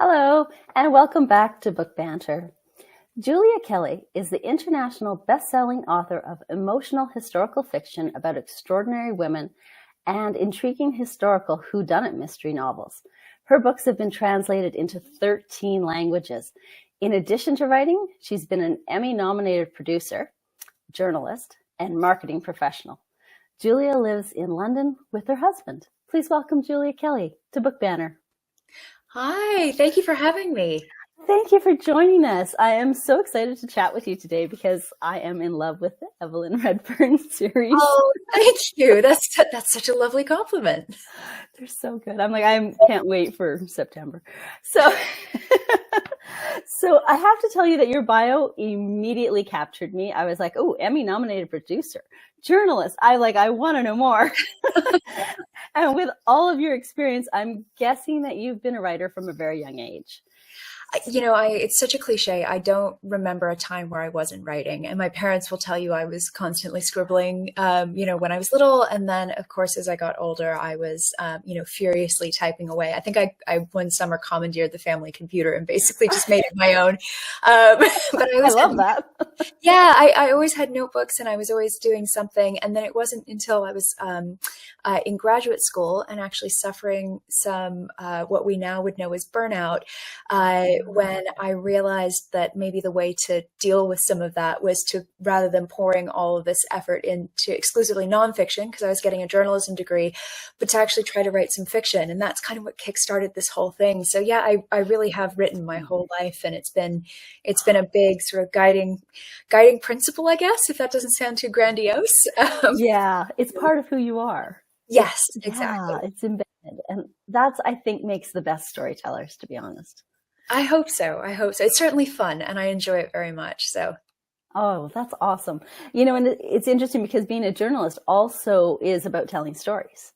Hello, and welcome back to Book Banter. Julia Kelly is the international best-selling author of emotional historical fiction about extraordinary women and intriguing historical whodunit mystery novels. Her books have been translated into 13 languages. In addition to writing, she's been an Emmy-nominated producer, journalist, and marketing professional. Julia lives in London with her husband. Please welcome Julia Kelly to Book Banter. Hi, thank you for having me. Thank you for joining us. I am so excited to chat with you today because I am in love with the Evelyne Redfern series. Oh, thank you. That's such a lovely compliment. They're so good. I can't wait for September. So, so I have to tell you that your bio immediately captured me. I was like, oh, Emmy-nominated producer, journalist. I want to know more. And with all of your experience, I'm guessing that you've been a writer from a very young age. It's such a cliche. I don't remember a time where I wasn't writing. And my parents will tell you I was constantly scribbling, when I was little. And then, of course, as I got older, I was, furiously typing away. I think I one summer commandeered the family computer and basically just made it my own. But I love that. Yeah, I always had notebooks and I was always doing something. And then it wasn't until I was in graduate school and actually suffering some what we now would know as burnout, when I realized that maybe the way to deal with some of that was to, rather than pouring all of this effort into exclusively nonfiction, because I was getting a journalism degree, but to actually try to write some fiction. And that's kind of what kickstarted this whole thing. So yeah, I really have written my whole life, and it's been a big sort of guiding principle, I guess, if that doesn't sound too grandiose. Yeah, it's part of who you are. Yes, exactly. Yeah, it's embedded. And that's, I think, makes the best storytellers, to be honest. I hope so. It's certainly fun and I enjoy it very much. So. Oh, that's awesome. And it's interesting because being a journalist also is about telling stories.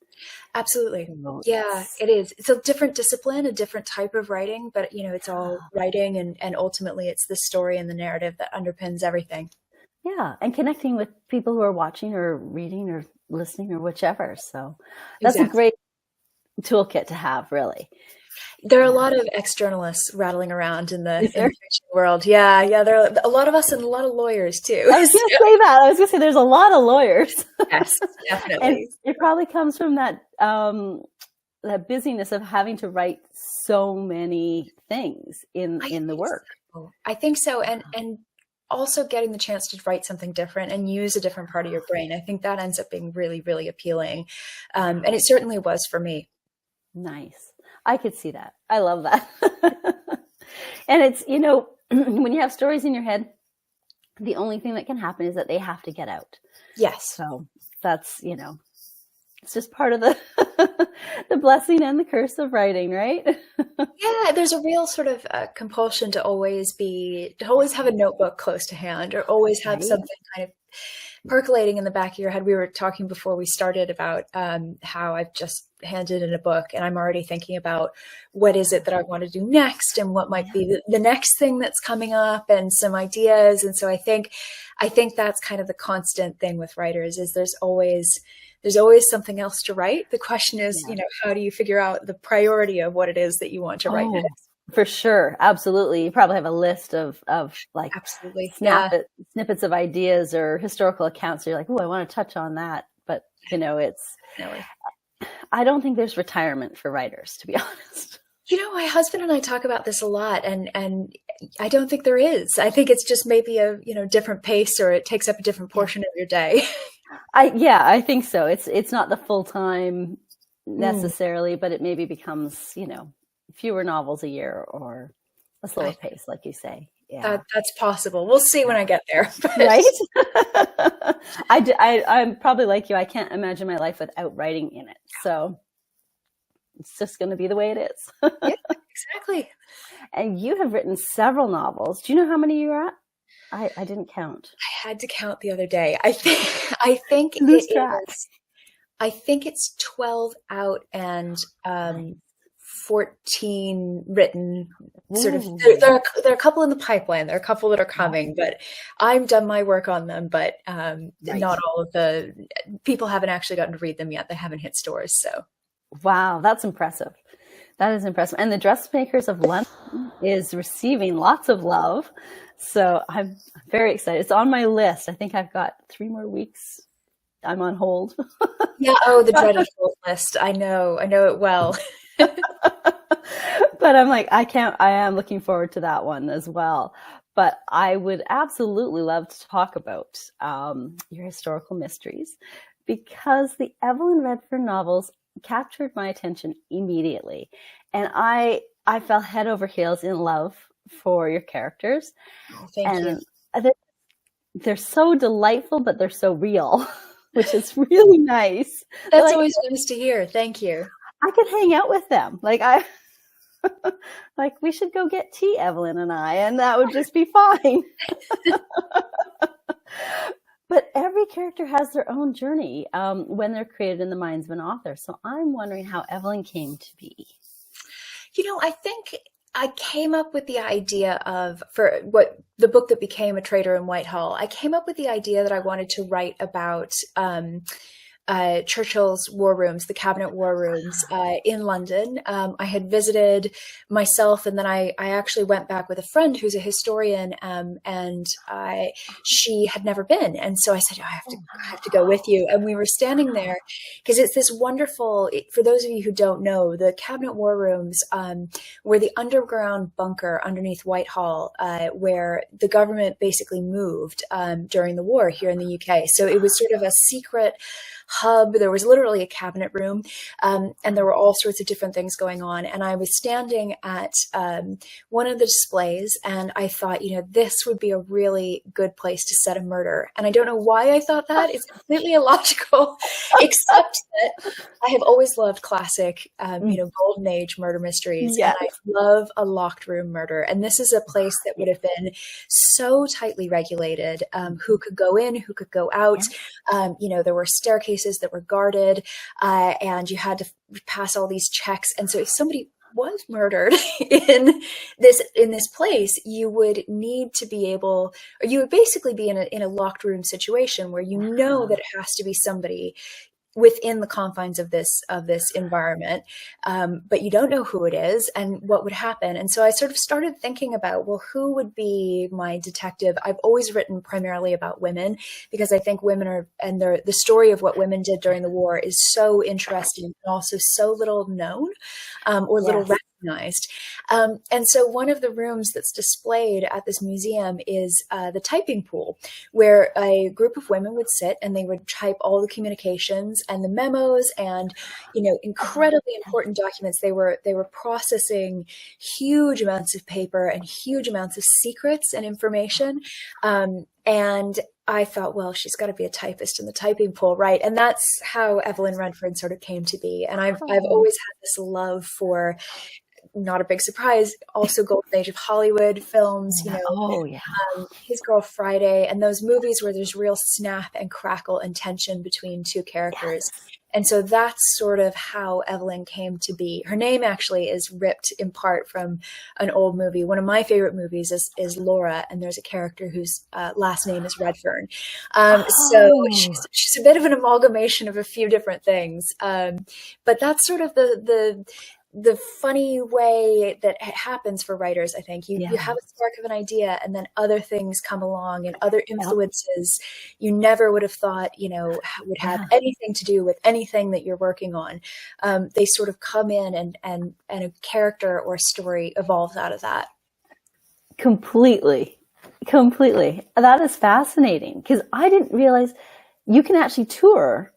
Absolutely. Yeah, it is. It's a different discipline, a different type of writing, but it's all writing and ultimately it's the story and the narrative that underpins everything. Yeah. And connecting with people who are watching or reading or listening or whichever. So that's a great toolkit to have, really. There are a lot of ex-journalists rattling around in the fiction world. Yeah. There are a lot of us and a lot of lawyers too. I was going to say that. I was going to say there's a lot of lawyers. Yes, definitely. And it probably comes from that busyness of having to write so many things in the work. So. I think so. And also getting the chance to write something different and use a different part of your brain. I think that ends up being really, really appealing. And it certainly was for me. Nice. I could see that. I love that. And it's, when you have stories in your head, the only thing that can happen is that they have to get out. Yes. So that's, it's just part of the the blessing and the curse of writing, right? Yeah, there's a real sort of compulsion to always have a notebook close to hand, or always have something kind of percolating in the back of your head. We were talking before we started about how I've just handed in a book and I'm already thinking about what is it that I want to do next and what might be the next thing that's coming up and some ideas. And so I think that's kind of the constant thing with writers is there's always something else to write. The question is, how do you figure out the priority of what it is that you want to write next? For sure. Absolutely. You probably have a list of absolutely snippets of ideas or historical accounts. So you're like, oh, I want to touch on that. But, I don't think there's retirement for writers, to be honest. My husband and I talk about this a lot and I don't think there is. I think it's just maybe a, different pace, or it takes up a different portion of your day. I think so. It's not the full time necessarily, but it maybe becomes, fewer novels a year or a slower pace, like you say. Yeah, that's possible. We'll see when I get there. Right? I'm probably like you. I can't imagine my life without writing in it. So it's just going to be the way it is. Yeah, exactly. And you have written several novels. Do you know how many you're at? I didn't count. I had to count the other day. I think I think it's 12 out and 14 written. Sort of. There are a couple in the pipeline. There are a couple that are coming, but I've done my work on them. But not all of the people haven't actually gotten to read them yet. They haven't hit stores. So, wow, that's impressive. That is impressive. And the Dressmakers of London is receiving lots of love. So I'm very excited. It's on my list. I think I've got 3 more weeks. I'm on hold. Yeah. Oh, the dreaded hold list. I know it well. But I'm like, I am looking forward to that one as well. But I would absolutely love to talk about your historical mysteries, because the Evelyne Redfern novels captured my attention immediately. And I fell head over heels in love for your characters. Oh, thank you. They're so delightful, but they're so real, which is really nice. That's always nice to hear. Thank you. I could hang out with them. Like we should go get tea, Evelyn and I, and that would just be fine. But every character has their own journey when they're created in the minds of an author. So I'm wondering how Evelyne came to be. I think I came up with the idea for what the book that became A Traitor in Whitehall, I came up with the idea that I wanted to write about Churchill's war rooms, the cabinet war rooms in London. I had visited myself, and then I actually went back with a friend who's a historian, and she had never been. And so I said, I have to go with you. And we were standing there because it's this wonderful, for those of you who don't know, the cabinet war rooms were the underground bunker underneath Whitehall where the government basically moved during the war here in the UK. So it was sort of a secret hub. There was literally a cabinet room, and there were all sorts of different things going on. And I was standing at one of the displays, and I thought, this would be a really good place to set a murder. And I don't know why I thought that. It's completely illogical, except that I have always loved classic, golden age murder mysteries. Yes. And I love a locked room murder. And this is a place that would have been so tightly regulated, who could go in, who could go out. There were staircases that were guarded, and you had to pass all these checks. And so if somebody was murdered in this place, you would need to be able, or you would basically be in a locked room situation where that it has to be somebody within the confines of this environment, but you don't know who it is and what would happen. And so I sort of started thinking about, well, who would be my detective? I've always written primarily about women because I think women the story of what women did during the war is so interesting and also so little known or little recognized. And so one of the rooms that's displayed at this museum is the typing pool, where a group of women would sit and they would type all the communications and the memos and, incredibly important documents. They were processing huge amounts of paper and huge amounts of secrets and information. And I thought, well, she's got to be a typist in the typing pool, right? And that's how Evelyne Redfern sort of came to be. And I've always had this love for, not a big surprise, also golden age of Hollywood films, His Girl Friday, and those movies where there's real snap and crackle and tension between two characters. Yes. And so that's sort of how Evelyne came to be. Her name actually is ripped in part from an old movie. One of my favorite movies is Laura, and there's a character whose last name is Redfern. So she's a bit of an amalgamation of a few different things. But that's sort of the funny way that it happens for writers. I think you have a spark of an idea, and then other things come along and other influences you never would have thought, would have anything to do with anything that you're working on. They sort of come in and a character or a story evolves out of that. Completely. That is fascinating, because I didn't realize you can actually tour.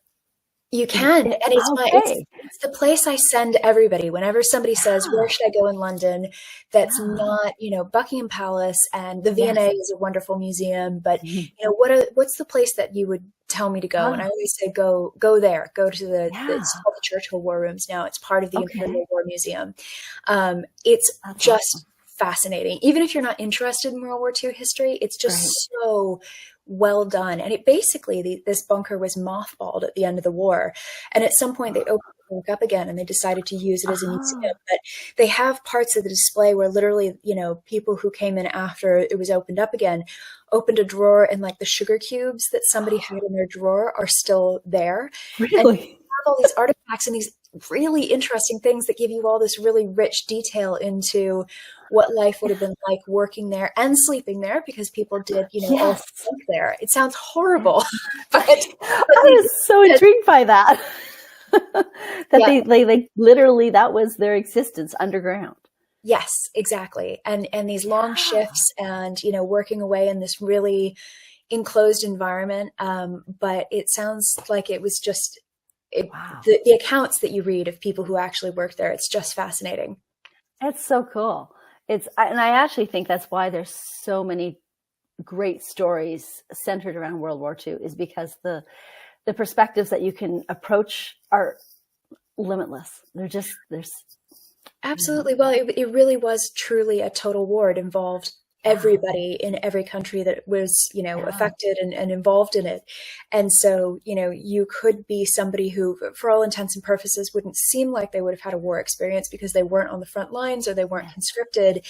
You can, and it's the place I send everybody whenever somebody says, where should I go in London? That's not, Buckingham Palace, and the V&A is a wonderful museum, but what's the place that you would tell me to go? And I always say, go there, go to it's called the Churchill War Rooms now. It's part of the Imperial War Museum. It's just fascinating. Even if you're not interested in World War II history, it's just so well done. And it basically, this bunker was mothballed at the end of the war. And at some point they opened it back up again and they decided to use it as a museum. But they have parts of the display where literally, people who came in after it was opened up again, opened a drawer, and like the sugar cubes that somebody had in their drawer are still there. Really? And you have all these artifacts and these really interesting things that give you all this really rich detail into what life would have been like working there and sleeping there, because people did, all Yes. sleep there. It sounds horrible, but I was so intrigued by that. That they literally, that was their existence underground. Yes, exactly. And these long shifts and, working away in this really enclosed environment. But it sounds like it was just the accounts that you read of people who actually work there. It's just fascinating. It's so cool. And I actually think that's why there's so many great stories centered around World War II, is because the perspectives that you can approach are limitless. There's Absolutely. Well, it really was truly a total war. It involved everybody in every country that was, affected and involved in it. And so, you could be somebody who, for all intents and purposes, wouldn't seem like they would have had a war experience because they weren't on the front lines or they weren't conscripted.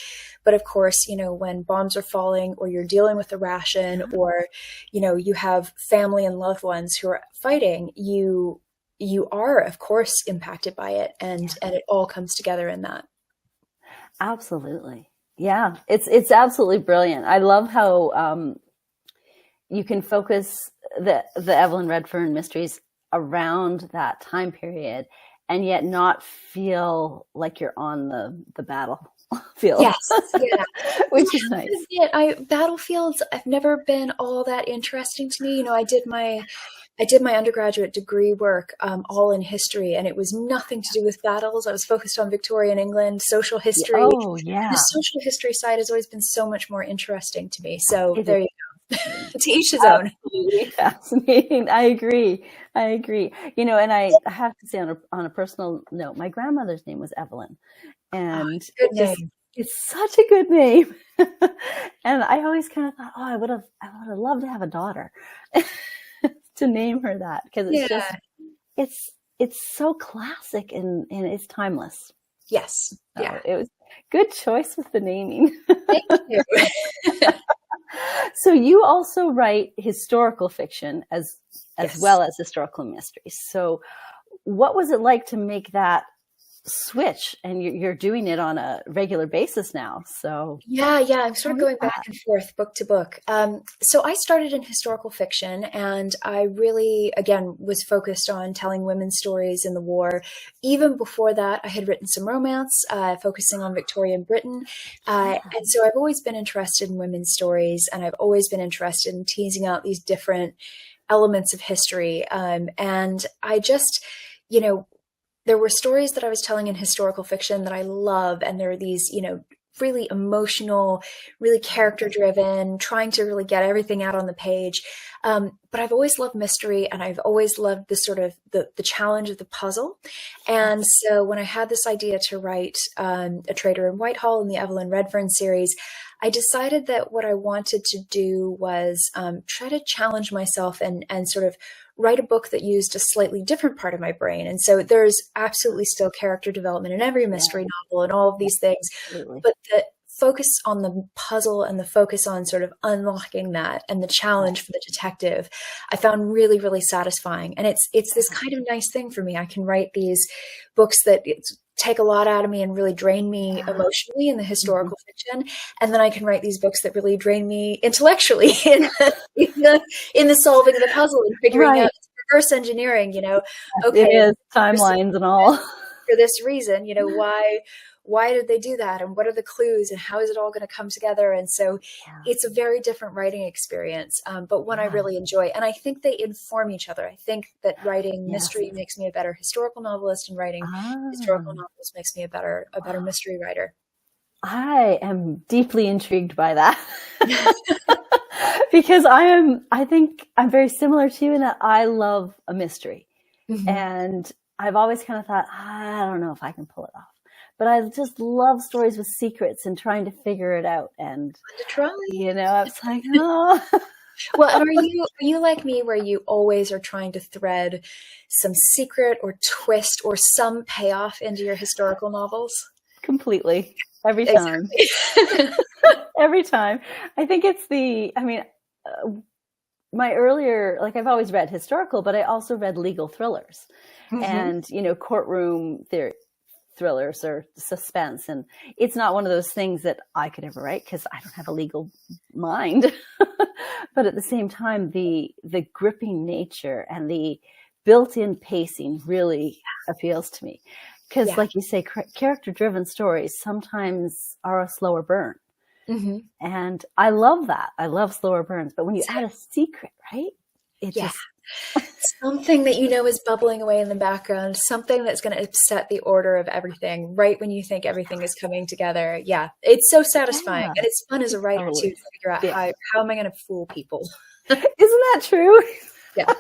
But of course, when bombs are falling, or you're dealing with a ration, or, you have family and loved ones who are fighting, you are, of course, impacted by it, and it all comes together in that. Absolutely. Yeah, it's absolutely brilliant. I love how you can focus the Evelyne Redfern mysteries around that time period, and yet not feel like you're on the battlefield. Yes, yeah, which is nice. Battlefields have never been all that interesting to me. I did my undergraduate degree work all in history, and it was nothing to do with battles. I was focused on Victorian England, social history. Oh, yeah. The social history side has always been so much more interesting to me. So there you go. To each his own. Absolutely fascinating. I agree. And I have to say, on a personal note, my grandmother's name was Evelyn, and good name. It's such a good name. And I always kind of thought, I would have loved to have a daughter to name her that, because it's so classic and it's timeless. Yes. So it was good choice with the naming. Thank you. So you also write historical fiction as well as historical mysteries. So what was it like to make that switch? And you're doing it on a regular basis now. So yeah, I'm sort of going back and forth book to book. So I started in historical fiction, and I really, again, was focused on telling women's stories in the war. Even before that, I had written some romance, focusing on Victorian Britain. And so I've always been interested in women's stories, and I've always been interested in teasing out these different elements of history. And I just, there were stories that I was telling in historical fiction that I love, and there are these, really emotional, really character driven, trying to really get everything out on the page. But I've always loved mystery, and I've always loved the sort of the challenge of the puzzle. And so when I had this idea to write A Traitor in Whitehall in the Evelyne Redfern series, I decided that what I wanted to do was try to challenge myself and sort of write a book that used a slightly different part of my brain. And so there's absolutely still character development in every mystery novel and all of these things, but the focus on the puzzle and the focus on sort of unlocking that and the challenge for the detective, I found really, really satisfying. And it's this kind of nice thing for me. I can write these books that take a lot out of me and really drain me emotionally in the historical fiction. And then I can write these books that really drain me intellectually in the solving of the puzzle and figuring out reverse engineering, okay. It is timelines and all. For this reason, why did they do that? And what are the clues, and how is it all going to come together? And so it's a very different writing experience, but one I really enjoy. And I think they inform each other. I think that writing mystery makes me a better historical novelist, and writing historical novels makes me a better mystery writer. I am deeply intrigued by that. Because I think I'm very similar to you in that I love a mystery. And I've always kind of thought, I don't know if I can pull it off. But I just love stories with secrets and trying to figure it out. And I was like, oh. Well, and are you like me, where you always are trying to thread some secret or twist or some payoff into your historical novels? Completely. Every time. Every time. I think it's my earlier, like I've always read historical, but I also read legal thrillers and, courtroom thrillers or suspense. And it's not one of those things that I could ever write because I don't have a legal mind. But at the same time, the gripping nature and the built-in pacing really appeals to me. Because like you say, character-driven stories sometimes are a slower burn. And I love that. I love slower burns. But when you add a secret, right? It just... Something that is bubbling away in the background, something that's going to upset the order of everything right when you think everything is coming together. Yeah, it's so satisfying. And it's fun as a writer too, to figure out how am I going to fool people. Isn't that true? Yeah.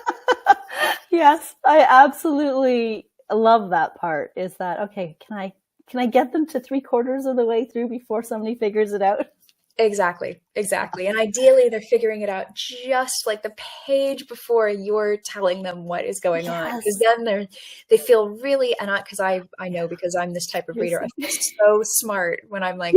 Yes, I absolutely love that part. Is that, okay, can I get them to 3/4 of the way through before somebody figures it out? Exactly. And ideally they're figuring it out just like the page before you're telling them what is going on. Because then they feel really, and because I know, because I'm this type of reader, I feel so smart when I'm like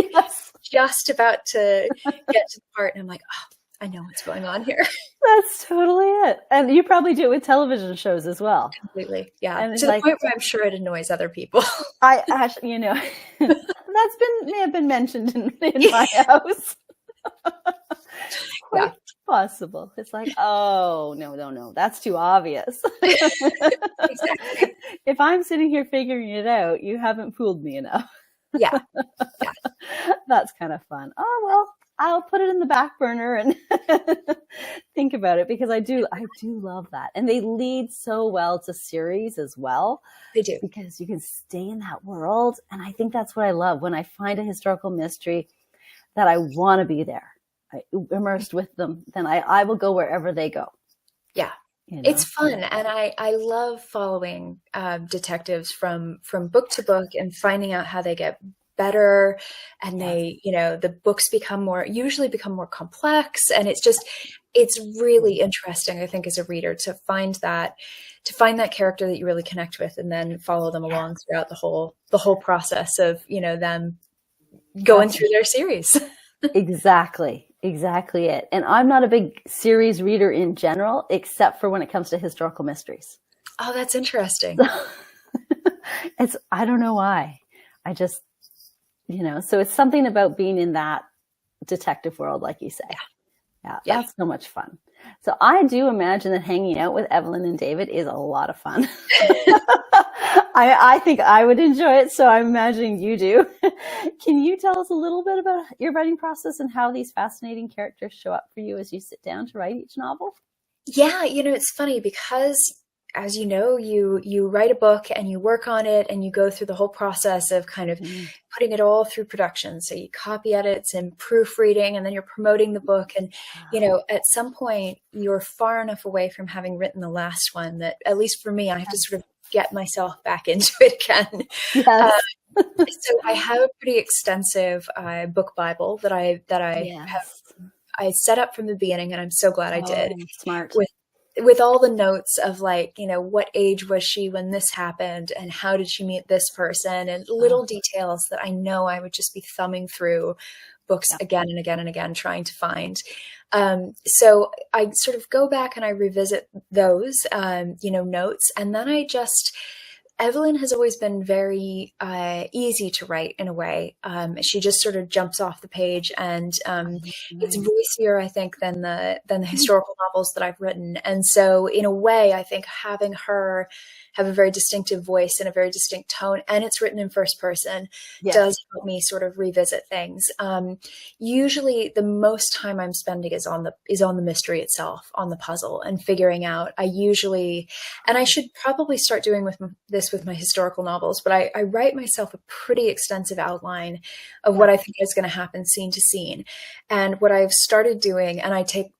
just about to get to the part and I'm like, oh, I know what's going on here. That's totally it. And you probably do it with television shows as well. Completely. Yeah. And to the point where I'm sure it annoys other people. I actually, that's may have been mentioned in my house. Quite possible. It's like, oh, no. That's too obvious. Exactly. If I'm sitting here figuring it out, you haven't fooled me enough. Yeah. That's kind of fun. Oh, well, I'll put it in the back burner and think about it, because I do love that. And they lead so well to series as well. They do. Because you can stay in that world. And I think that's what I love when I find a historical mystery that I want to be there, immersed with them. Then I will go wherever they go. Yeah. It's fun. And I love following detectives from book to book and finding out how they get better, and they, the books usually become more complex, and it's really interesting, I think, as a reader to find that character that you really connect with, and then follow them along throughout the whole process of, them going through their series. Exactly it. And I'm not a big series reader in general, except for when it comes to historical mysteries. Oh, that's interesting. I don't know why. I just, so it's something about being in that detective world, like you say. Yeah, that's so much fun. So I do imagine that hanging out with Evelyne and David is a lot of fun. I think I would enjoy it, so I'm imagining you do. Can you tell us a little bit about your writing process and how these fascinating characters show up for you as you sit down to write each novel? Yeah, it's funny because, as you know, you write a book and you work on it and you go through the whole process of kind of putting it all through production. So you copy edits and proofreading, and then you're promoting the book. And, at some point you're far enough away from having written the last one that, at least for me, I have to sort of get myself back into it again. Yes. So I have a pretty extensive book Bible that I set up from the beginning, and I'm so glad I did. Smart. With all the notes of what age was she when this happened, and how did she meet this person, and little details that I know I would just be thumbing through books again and again and again, trying to find. So I sort of go back and I revisit those, notes. And then Evelyne has always been very easy to write in a way. She just sort of jumps off the page, and it's voicier, I think, than the historical novels that I've written. And so, in a way, I think having her have a very distinctive voice and a very distinct tone, and it's written in first person, does help me sort of revisit things. Usually, the most time I'm spending is on the mystery itself, on the puzzle, and figuring out. And I should probably start doing this with my historical novels, but I write myself a pretty extensive outline of what I think is going to happen scene to scene. And what I've started doing, and I take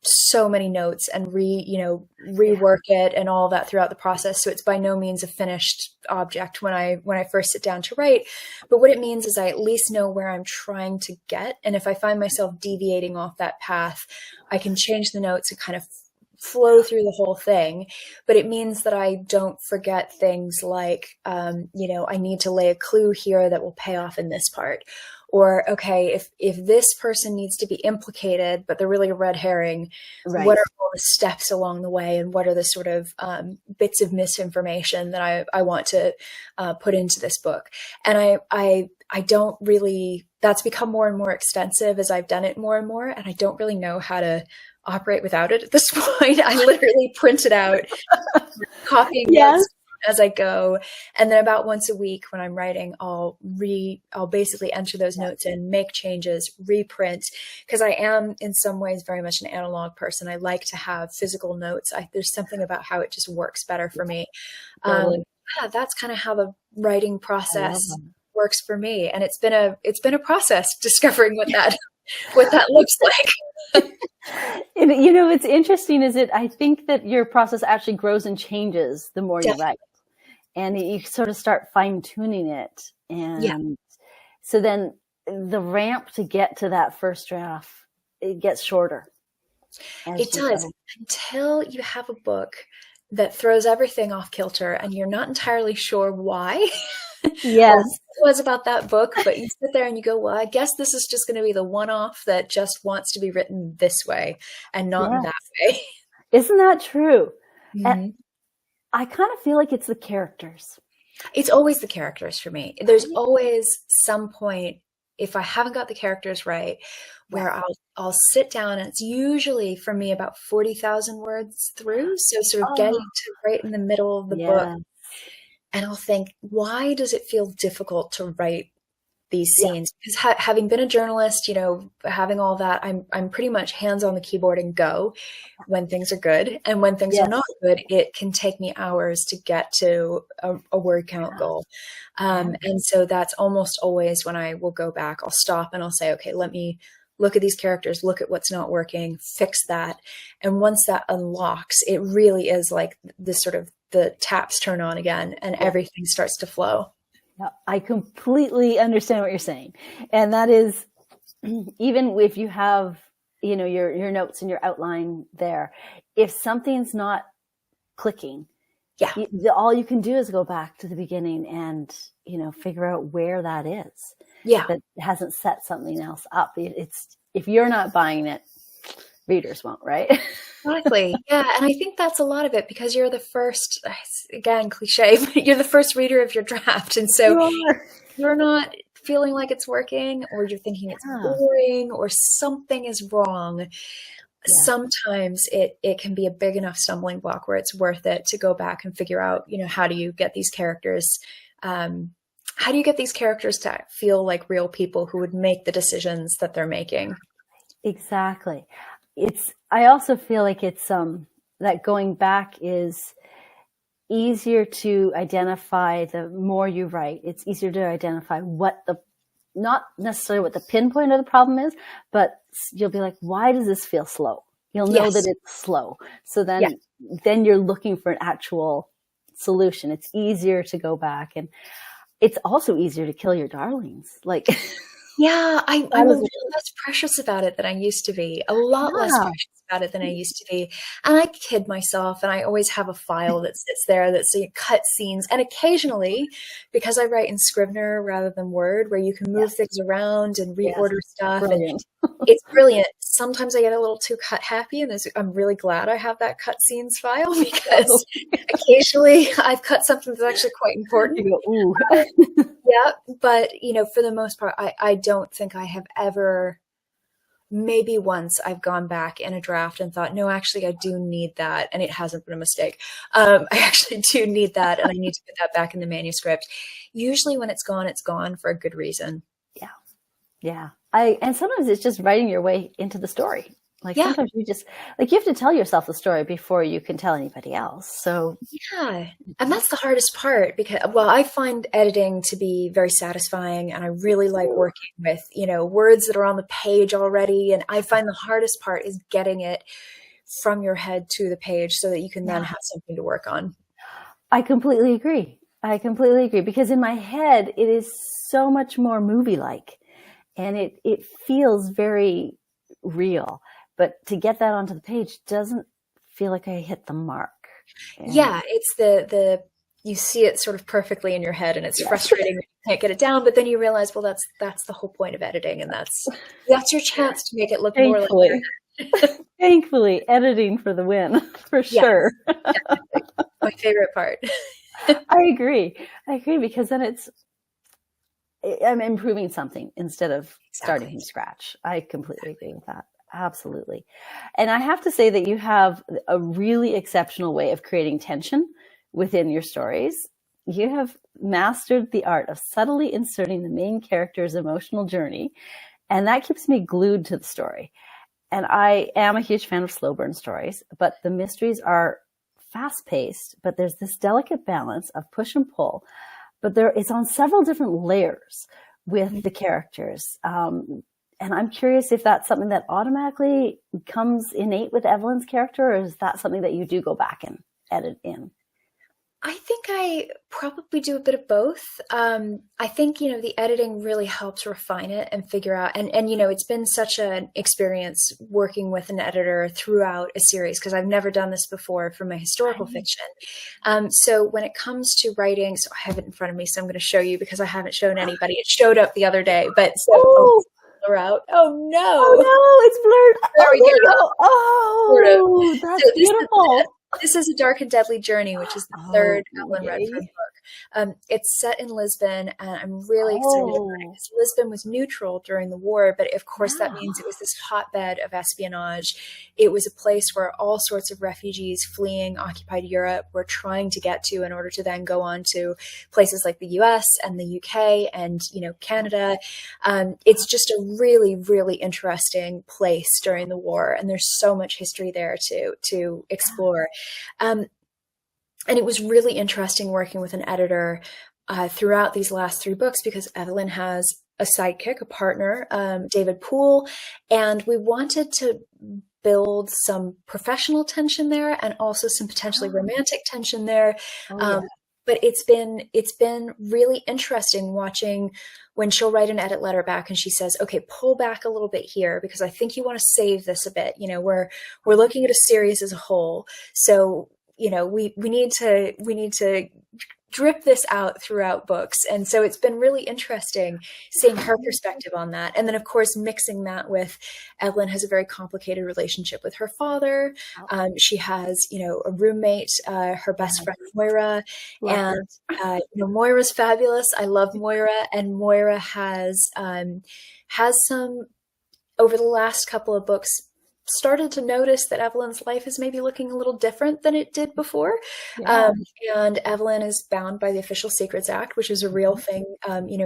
so many notes and rework it and all that throughout the process. So it's by no means a finished object when I first sit down to write. But what it means is I at least know where I'm trying to get. And if I find myself deviating off that path, I can change the notes and kind of flow through the whole thing. But it means that I don't forget things like, I need to lay a clue here that will pay off in this part. or, okay, if this person needs to be implicated, but they're really a red herring, Right. what are all the steps along the way, and what are the sort of bits of misinformation that I want to put into this book? And I don't really, that's become more and more extensive as I've done it more and more, and I don't really know how to operate without it at this point. I literally print it out, copying notes as I go. And then about once a week when I'm writing, I'll basically enter those notes in, make changes, reprint, because I am in some ways very much an analog person. I like to have physical notes. There's something about how it just works better for me. Totally. Yeah, that's kind of how the writing process works for me. And it's been a process discovering what that looks like. What's interesting is I think that your process actually grows and changes the more you write, and you sort of start fine tuning it. And so then the ramp to get to that first draft, it gets shorter. It does, until you have a book that throws everything off kilter and you're not entirely sure why. Yes. It was about that book, but you sit there and you go, well, I guess this is just going to be the one-off that just wants to be written this way and not in that way. Isn't that true? Mm-hmm. And I kind of feel like it's the characters. It's always the characters for me. There's always some point, if I haven't got the characters right, where I'll sit down, and it's usually for me about 40,000 words through. So sort of getting to right in the middle of the book. And I'll think, why does it feel difficult to write these scenes? Because having been a journalist, having all that, I'm pretty much hands on the keyboard and go when things are good. And when things are not good, it can take me hours to get to a word count goal. And so that's almost always when I will go back, I'll stop and I'll say, okay, let me look at these characters, look at what's not working, fix that. And once that unlocks, it really is like this sort of, the taps turn on again and everything starts to flow. I completely understand what you're saying. And that is, even if you have, your notes and your outline there, if something's not clicking, all you can do is go back to the beginning and, figure out where that is. That hasn't set something else up. It's, if you're not buying it, readers won't, right? Exactly. Yeah. And I think that's a lot of it, because you're the first, again, cliche, but you're the first reader of your draft. And so you're not feeling like it's working, or you're thinking it's boring, or something is wrong. Sometimes it can be a big enough stumbling block where it's worth it to go back and figure out, how do you get these characters, to feel like real people who would make the decisions that they're making? Exactly. I also feel like it's that going back is easier to identify. The more you write, it's easier to identify not necessarily what the pinpoint of the problem is, but you'll be like, why does this feel slow? You'll know that it's slow. So then you're looking for an actual solution. It's easier to go back, and it's also easier to kill your darlings. Like, I'm a little less precious about it than I used to be. A lot less precious about it than I used to be. And I kid myself, and I always have a file that sits there that's cut scenes. And occasionally, because I write in Scrivener rather than Word, where you can move things around and reorder stuff, and it's brilliant. Sometimes I get a little too cut happy, and I'm really glad I have that cut scenes file, because occasionally I've cut something that's actually quite important. You go, ooh. But for the most part, I don't think I have ever, maybe once I've gone back in a draft and thought, no, actually I do need that. And it hasn't been a mistake. I actually do need that. And I need to put that back in the manuscript. Usually when it's gone for a good reason. Yeah. And sometimes it's just writing your way into the story. Like sometimes you just, like, you have to tell yourself the story before you can tell anybody else. So and that's the hardest part, because, I find editing to be very satisfying, and I really like working with, words that are on the page already. And I find the hardest part is getting it from your head to the page so that you can then have something to work on. I completely agree, because in my head, it is so much more movie-like, and it feels very real. But to get that onto the page doesn't feel like I hit the mark. It's the you see it sort of perfectly in your head, and it's frustrating that you can't get it down, but then you realize, well, that's the whole point of editing, and that's your chance to make it look more like Thankfully, editing for the win, for sure. My favorite part. I agree, because then I'm improving something instead of starting from scratch. I completely agree with that. Absolutely. And I have to say that you have a really exceptional way of creating tension within your stories. You have mastered the art of subtly inserting the main character's emotional journey, and that keeps me glued to the story. And I am a huge fan of slow burn stories, but the mysteries are fast paced, but there's this delicate balance of push and pull, but it's on several different layers with the characters. And I'm curious if that's something that automatically comes innate with Evelyne's character, or is that something that you do go back and edit in? I think I probably do a bit of both. I think, the editing really helps refine it and figure out, and it's been such an experience working with an editor throughout a series, because I've never done this before for my historical fiction. So when it comes to writing, so I have it in front of me, so I'm going to show you because I haven't shown anybody. It showed up the other day, but so out. Oh no, it's blurred. There we go. Oh, that's beautiful. This is A Dark and Deadly Journey, which is the third Evelyne Redfern book. It's set in Lisbon, and I'm really excited about it because Lisbon was neutral during the war, but of course that means it was this hotbed of espionage. It was a place where all sorts of refugees fleeing occupied Europe were trying to get to in order to then go on to places like the US and the UK and, Canada. It's just a really, really interesting place during the war, and there's so much history there to explore. And it was really interesting working with an editor throughout these last 3 books, because Evelyne has a sidekick, a partner, David Poole, and we wanted to build some professional tension there and also some potentially romantic tension there. But it's been really interesting watching when she'll write an edit letter back and she says, okay, pull back a little bit here because I think you want to save this a bit. We're looking at a series as a whole. So, we need to drip this out throughout books. And so it's been really interesting seeing her perspective on that. And then, of course, mixing that with Evelyne has a very complicated relationship with her father. She has, a roommate, her best friend, Moira. And, Moira's fabulous. I love Moira. And Moira has some, over the last couple of books, started to notice that Evelyne's life is maybe looking a little different than it did before. And Evelyne is bound by the Official Secrets Act, which is a real thing,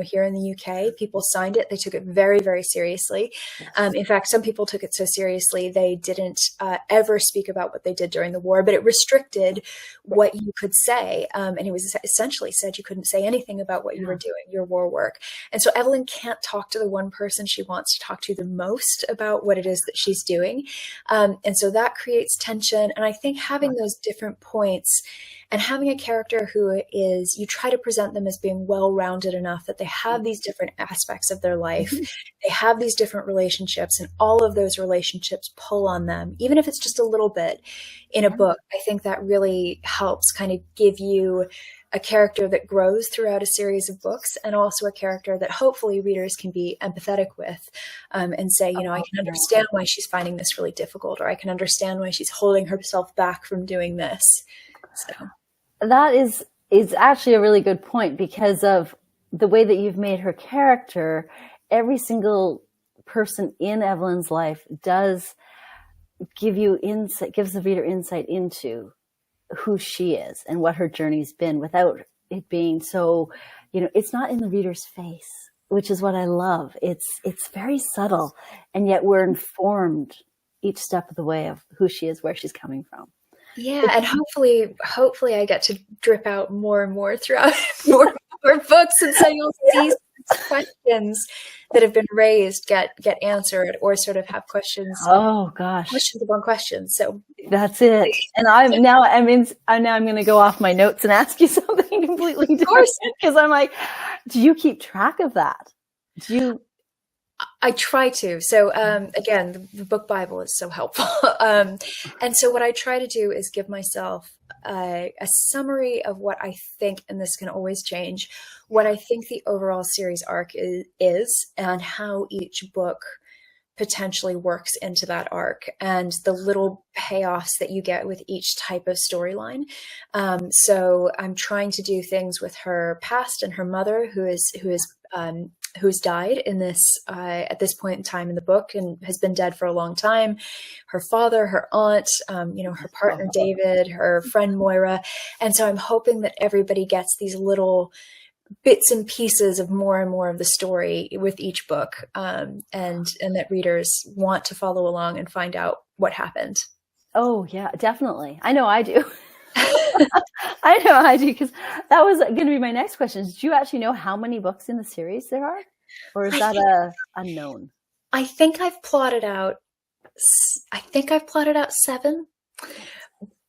here in the UK. People signed it. They took it very, very seriously. In fact, some people took it so seriously, they didn't ever speak about what they did during the war, but it restricted what you could say. And it was essentially said you couldn't say anything about what you were doing, your war work. And so Evelyne can't talk to the one person she wants to talk to the most about what it is that she's doing. And so that creates tension. And I think having those different points and having a character who is, you try to present them as being well-rounded enough that they have these different aspects of their life. They have these different relationships, and all of those relationships pull on them, even if it's just a little bit in a book. I think that really helps kind of give you a character that grows throughout a series of books, and also a character that hopefully readers can be empathetic with, and say, I can understand why she's finding this really difficult, or I can understand why she's holding herself back from doing this. So that is actually a really good point, because of the way that you've made her character. Every single person in Evelyne's life does give you insight, gives the reader insight into who she is and what her journey's been, without it being so, it's not in the reader's face, which is what I love. It's very subtle, and yet we're informed each step of the way of who she is, where she's coming from. Yeah, and hopefully I get to drip out more and more throughout more books, and so you'll see questions that have been raised get answered, or sort of have questions. Oh gosh, questions upon questions. So that's it. And I'm going to go off my notes and ask you something completely different. Of course, because I'm like, do you keep track of that? I try to. So again, the book Bible is so helpful. And so what I try to do is give myself a summary of what I think, and this can always change, what I think the overall series arc is and how each book potentially works into that arc and the little payoffs that you get with each type of storyline. So I'm trying to do things with her past and her mother, who's died in this at this point in time in the book and has been dead for a long time. Her father, her aunt, her partner David, her friend Moira, and so I'm hoping that everybody gets these little bits and pieces of more and more of the story with each book, and that readers want to follow along and find out what happened. Oh yeah, definitely. I know I do. I know I do, because that was going to be my next question. Did you actually know how many books in the series there are? Or is that a unknown? I think I've plotted out 7.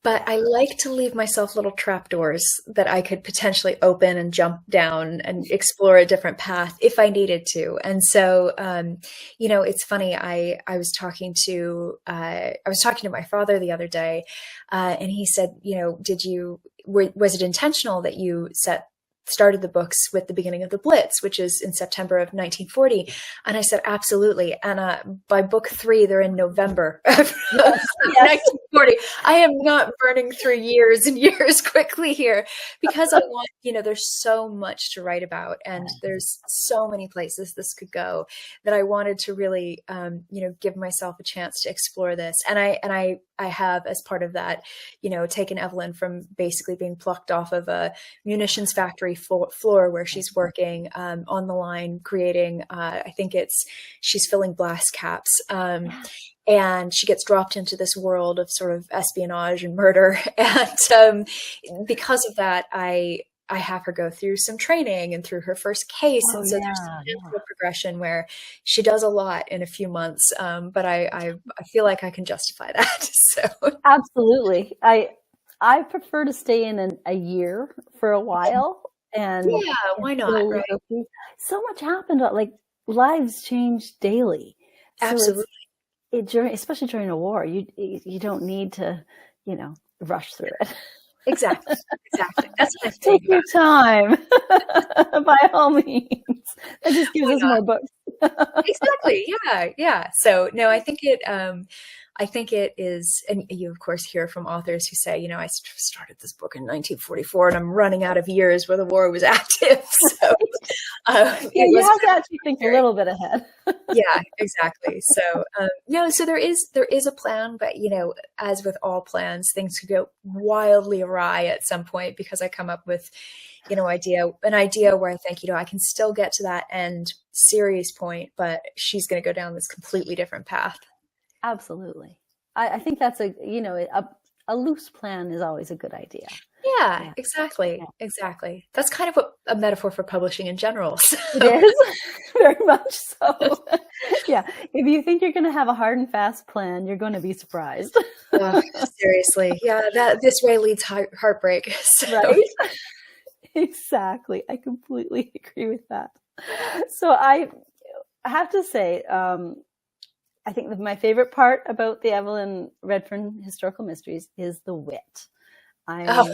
But I like to leave myself little trapdoors that I could potentially open and jump down and explore a different path if I needed to. And so, it's funny. I was talking to my father the other day, and he said, was it intentional that you started the books with the beginning of the Blitz, which is in September of 1940. And I said, absolutely. And by book 3, they're in November of 1940. I am not burning through years and years quickly here, because I want, there's so much to write about, and there's so many places this could go, that I wanted to really, give myself a chance to explore this. And I have, as part of that, taken Evelyne from basically being plucked off of a munitions factory floor where she's working on the line creating, she's filling blast caps. And she gets dropped into this world of sort of espionage and murder. And because of that, I have her go through some training and through her first case. And so there's a natural progression where she does a lot in a few months. But I feel like I can justify that. So absolutely. I prefer to stay in a year for a while. And yeah, why not? Right? So much happened. Like, lives change daily. So absolutely. Especially during a war, you don't need to, rush through it. Exactly. That's what I think. Take your time, by all means. That just gives us more books. Exactly. Yeah. So no, I think it is, and you of course hear from authors who say, I started this book in 1944 and I'm running out of years where the war was active. So you have to actually think a little bit ahead. Yeah, exactly. So so there is a plan, but as with all plans, things could go wildly awry at some point, because I come up with an idea where I think, I can still get to that end series point, but she's going to go down this completely different path. Absolutely. I think that's a loose plan is always a good idea. Yeah, exactly. That's kind of a metaphor for publishing in general. So. It is, very much so. Yeah. If you think you're going to have a hard and fast plan, you're going to be surprised. Oh, seriously. Yeah, this way leads heartbreak. So. Right? Exactly. I completely agree with that. So I have to say, I think that my favorite part about the Evelyne Redfern historical mysteries is the wit. I love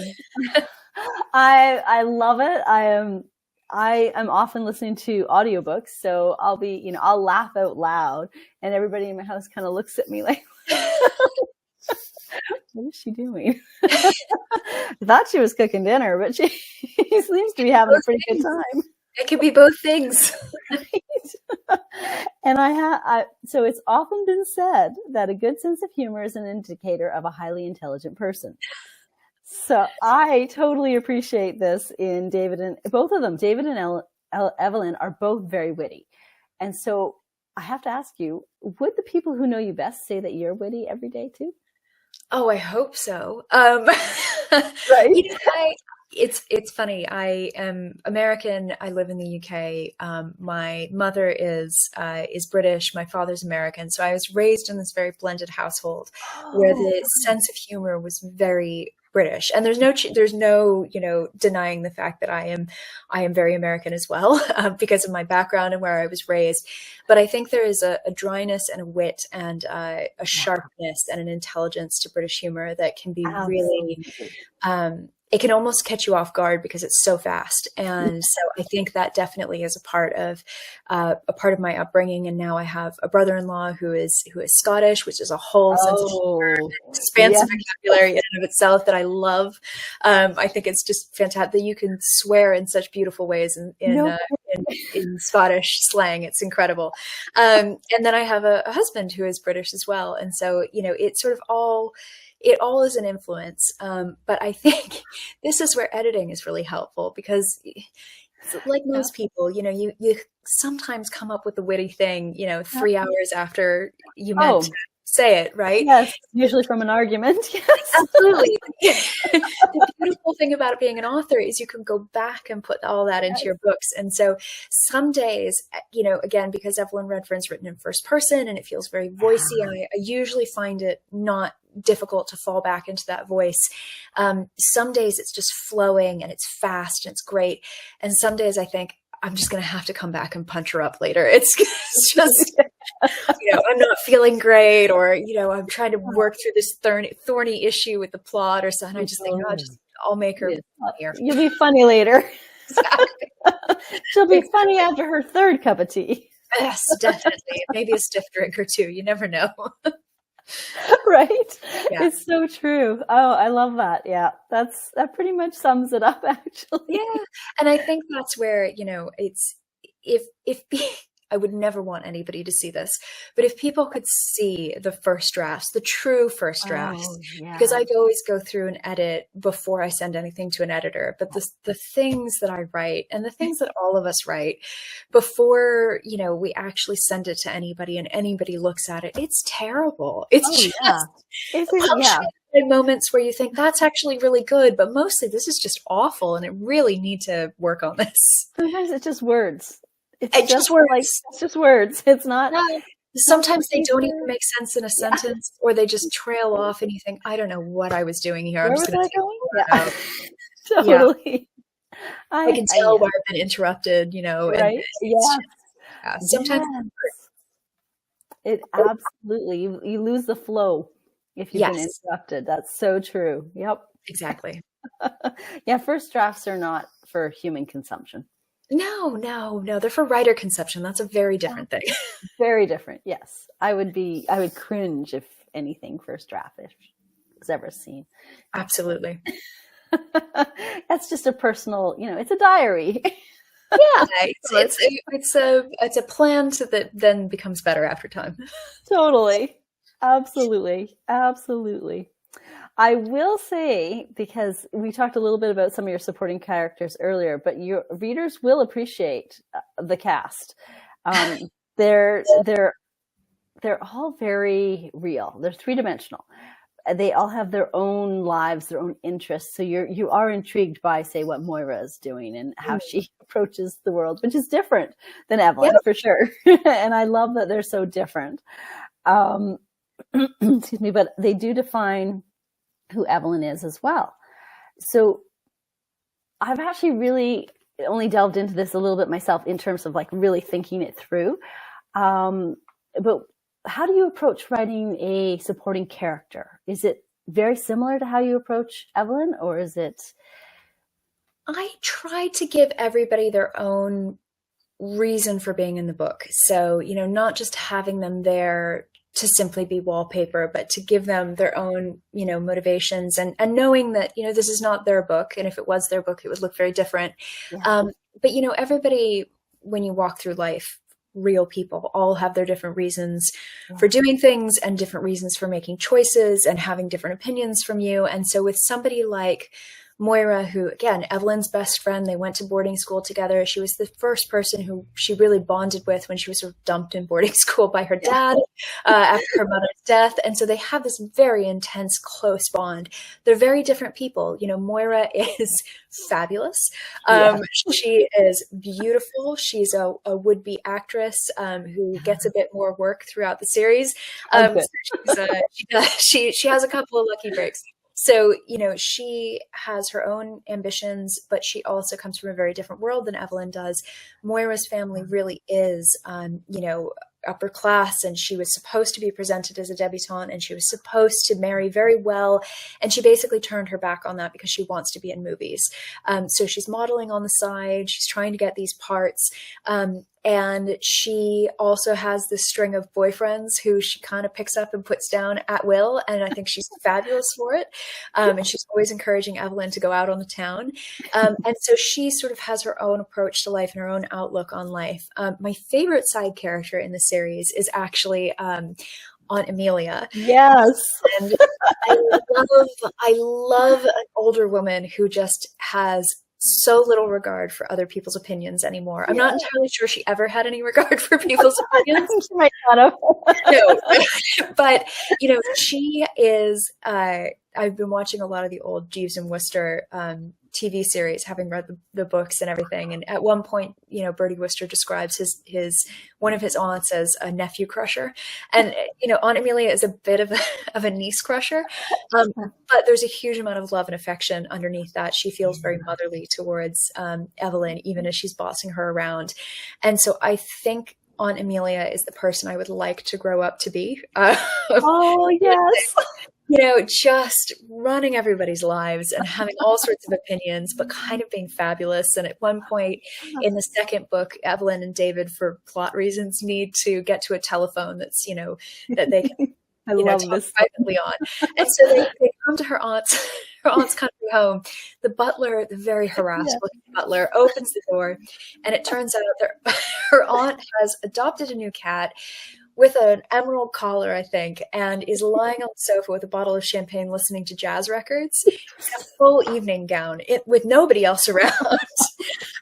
it. I am often listening to audiobooks, so I'll laugh out loud, and everybody in my house kind of looks at me like, what is she doing? I thought she was cooking dinner, but she seems to be having a pretty good time. It could be both things. Right? And so it's often been said that a good sense of humor is an indicator of a highly intelligent person. So I totally appreciate this in David, and both of them, David and Evelyne, are both very witty. And so I have to ask you, would the people who know you best say that you're witty every day too? Oh, I hope so. Right. It's funny. I am American. I live in the UK. My mother is British. My father's American. So I was raised in this very blended household where the sense of humor was very British, and there's no denying the fact that I am very American as well, because of my background and where I was raised. But I think there is a dryness and a wit and a sharpness and an intelligence to British humor that can be really, it can almost catch you off guard because it's so fast. And so I think that definitely is a part of my upbringing. And now I have a brother-in-law who is Scottish, which is a whole sense of humor, expansive vocabulary in and of itself that I love. I think it's just fantastic that you can swear in such beautiful ways in Scottish slang. It's incredible. And then I have a husband who is British as well. And so, it's sort of it all is an influence. But I think this is where editing is really helpful, because like most people, you sometimes come up with a witty thing, 3 hours after you meant to say it, right? Yes, usually from an argument. Yes. Absolutely. The beautiful thing about being an author is you can go back and put all that into your books. And so some days, again, because Evelyne Redfern's written in first person and it feels very voicey, I usually find it not difficult to fall back into that voice. Some days it's just flowing and it's fast and it's great. And some days I think I'm just going to have to come back and punch her up later. It's just, I'm not feeling great, or, I'm trying to work through this thorny issue with the plot or something. I just think, I'll make her here. You'll be funny later. Exactly. She'll be funny after her third cup of tea. Yes, definitely. Maybe a stiff drink or two. You never know. Right? Yeah. It's so true. Oh, I love that. Yeah. That pretty much sums it up, actually. Yeah. And I think that's where, it's, if I would never want anybody to see this, but if people could see the first drafts, the true first drafts, because I always go through and edit before I send anything to an editor, but the things that I write and the things that all of us write before, we actually send it to anybody and anybody looks at it, it's terrible. It's moments where you think that's actually really good, but mostly this is just awful and I really need to work on this. Sometimes it's just words. It's just words. It's just words. It's not. Sometimes they don't even make sense in a sentence, or they just trail off, and you think, I don't know what I was doing here. I'm just going to going. Totally. I can tell where I've been interrupted. Right? Sometimes it absolutely you lose the flow if you've been interrupted. That's so true. Yep. Exactly. First drafts are not for human consumption. No. They're for writer consumption. That's a very different thing. Very different. Yes. I would cringe if anything first draft-ish was ever seen. Absolutely. That's just a personal, it's a diary. Yeah. It's a plan that then becomes better after time. Totally. Absolutely. I will say, because we talked a little bit about some of your supporting characters earlier, but your readers will appreciate the cast. They're all very real. They're three-dimensional. They all have their own lives, their own interests. So you are intrigued by, say, what Moira is doing and how she approaches the world, which is different than Evelyne, for sure. And I love that they're so different. Excuse me, but they do define who Evelyne is as well. So I've actually really only delved into this a little bit myself in terms of like really thinking it through. But how do you approach writing a supporting character? Is it very similar to how you approach Evelyne, or is it? I try to give everybody their own reason for being in the book. So, not just having them there to simply be wallpaper, but to give them their own, motivations and knowing that, this is not their book. And if it was their book, it would look very different. Yeah. But, everybody, when you walk through life, real people all have their different reasons for doing things and different reasons for making choices and having different opinions from you. And so with somebody like Moira, who, again, Evelyne's best friend, they went to boarding school together. She was the first person who she really bonded with when she was sort of dumped in boarding school by her dad after her mother's death. And so they have this very intense, close bond. They're very different people. Moira is fabulous. She is beautiful. She's a would-be actress who gets a bit more work throughout the series. She has a couple of lucky breaks. So, she has her own ambitions, but she also comes from a very different world than Evelyn does. Moira's family really is, upper class, and she was supposed to be presented as a debutante, and she was supposed to marry very well. And she basically turned her back on that because she wants to be in movies. So she's modeling on the side. She's trying to get these parts. And she also has this string of boyfriends who she kind of picks up and puts down at will. And I think she's fabulous for it. And she's always encouraging Evelyn to go out on the town. And so she sort of has her own approach to life and her own outlook on life. My favorite side character in the series is actually Aunt Amelia. Yes. And I love an older woman who just has so little regard for other people's opinions anymore. I'm not entirely sure she ever had any regard for people's opinions. She might not have. No, but she is. I've been watching a lot of the old Jeeves and Wooster TV series, having read the books and everything. And at one point, Bertie Wooster describes one of his aunts as a nephew crusher, and Aunt Amelia is a bit of a niece crusher, but there's a huge amount of love and affection underneath that. She feels very motherly towards Evelyn, even as she's bossing her around. And so I think Aunt Amelia is the person I would like to grow up to be. Oh, yes. Just running everybody's lives and having all sorts of opinions, but kind of being fabulous. And at one point in the second book, Evelyn and David, for plot reasons, need to get to a telephone that's, that they can talk privately on. And so they come to her aunt's country home. The butler, the very harassed looking butler, opens the door, and it turns out that her aunt has adopted a new cat with an emerald collar, I think, and is lying on the sofa with a bottle of champagne listening to jazz records in a full evening gown with nobody else around.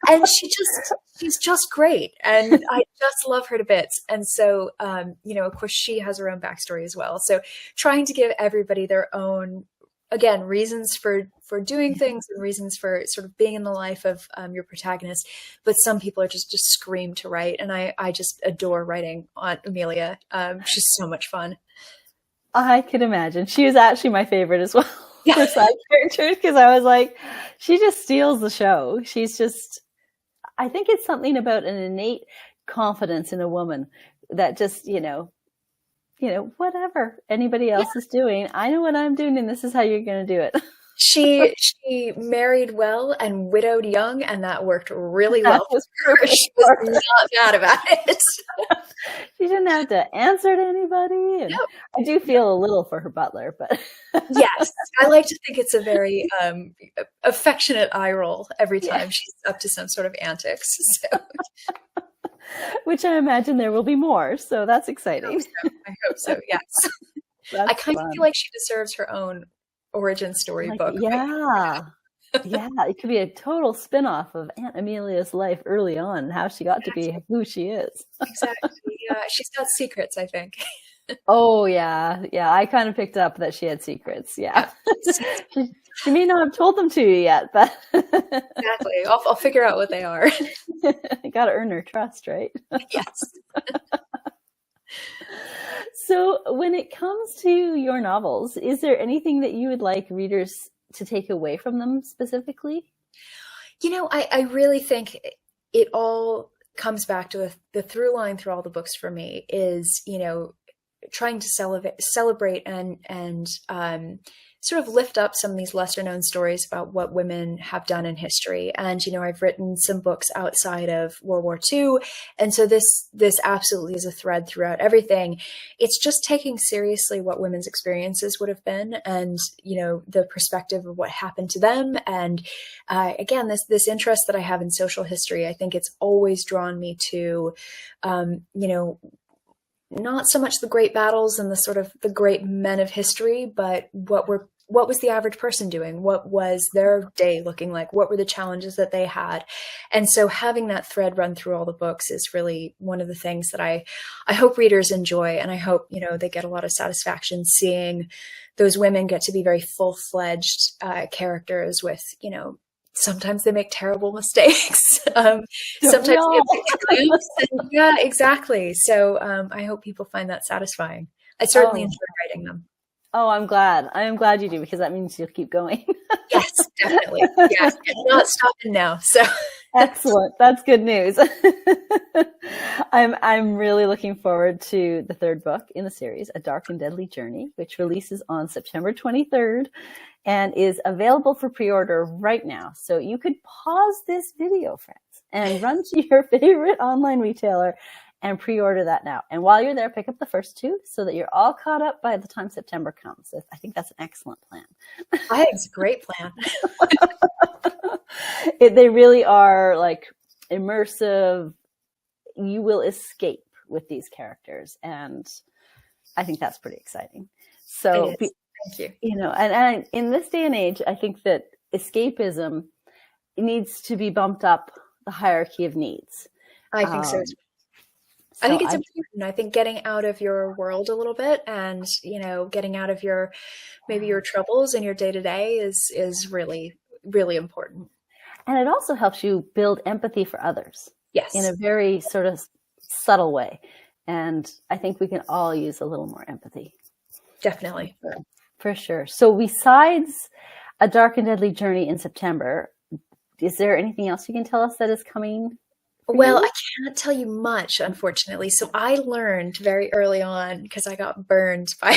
And she's just great. And I just love her to bits. And so, of course, she has her own backstory as well. So trying to give everybody their own, again, reasons for doing things and reasons for sort of being in the life of your protagonist. But some people are just scream to write. And I just adore writing Aunt Amelia. She's so much fun. I can imagine. She was actually my favorite as well for side characters, because I was like, she just steals the show. She's just, I think it's something about an innate confidence in a woman that just, whatever anybody else is doing, I know what I'm doing, and this is how you're going to do it. She married well and widowed young, and that worked really well for her. She was not mad about it. She didn't have to answer to anybody. And Nope. I do feel a little for her butler, but Yes, I like to think it's a very affectionate eye roll every time she's up to some sort of antics. So. Which I imagine there will be more. So that's exciting. I hope so. Yes. I kind of feel like she deserves her own origin story book. Yeah. Yeah. It could be a total spin-off of Aunt Amelia's life early on and how she got to be who she is. Exactly. Yeah. She's got secrets, I think. Oh, yeah. Yeah. I kind of picked up that she had secrets. Yeah. She may not have told them to you yet, but exactly. I'll figure out what they are. You got to earn her trust, right? Yes. So when it comes to your novels, is there anything that you would like readers to take away from them specifically? I really think it all comes back to the through line through all the books for me is, trying to celebrate and sort of lift up some of these lesser known stories about what women have done in history. And, I've written some books outside of World War II. And so this absolutely is a thread throughout everything. It's just taking seriously what women's experiences would have been and, the perspective of what happened to them. And again, this interest that I have in social history, I think it's always drawn me to, not so much the great battles and the sort of the great men of history, but what was the average person doing? What was their day looking like? What were the challenges that they had? And so having that thread run through all the books is really one of the things that I hope readers enjoy. And I hope, they get a lot of satisfaction seeing those women get to be very full-fledged characters with, sometimes they make terrible mistakes. Sometimes they have triumphs. Yeah, exactly. So I hope people find that satisfying. I certainly enjoy writing them. Oh, I'm glad. I am glad you do, because that means you'll keep going. Yes, definitely. Yes, I'm not stopping now. So Excellent. That's good news. I'm really looking forward to the third book in the series, A Dark and Deadly Journey, which releases on September 23rd and is available for pre-order right now. So you could pause this video, friends, and run to your favorite online retailer and pre-order that now. And while you're there, pick up the first two so that you're all caught up by the time September comes. I think that's an excellent plan. I think it's a great plan. They really are like immersive. You will escape with these characters, and I think that's pretty exciting. So, Thank you. You know, and in this day and age, I think that escapism needs to be bumped up the hierarchy of needs. I think so. I think it's important. I think getting out of your world a little bit, and getting out of maybe your troubles and your day to day is really, really important. And it also helps you build empathy for others. Yes. In a very sort of subtle way. And I think we can all use a little more empathy. Definitely. For sure. So besides A Dark and Deadly Journey in September, is there anything else you can tell us that is coming? Well, I can't tell you much, unfortunately. So I learned very early on, because I got burned by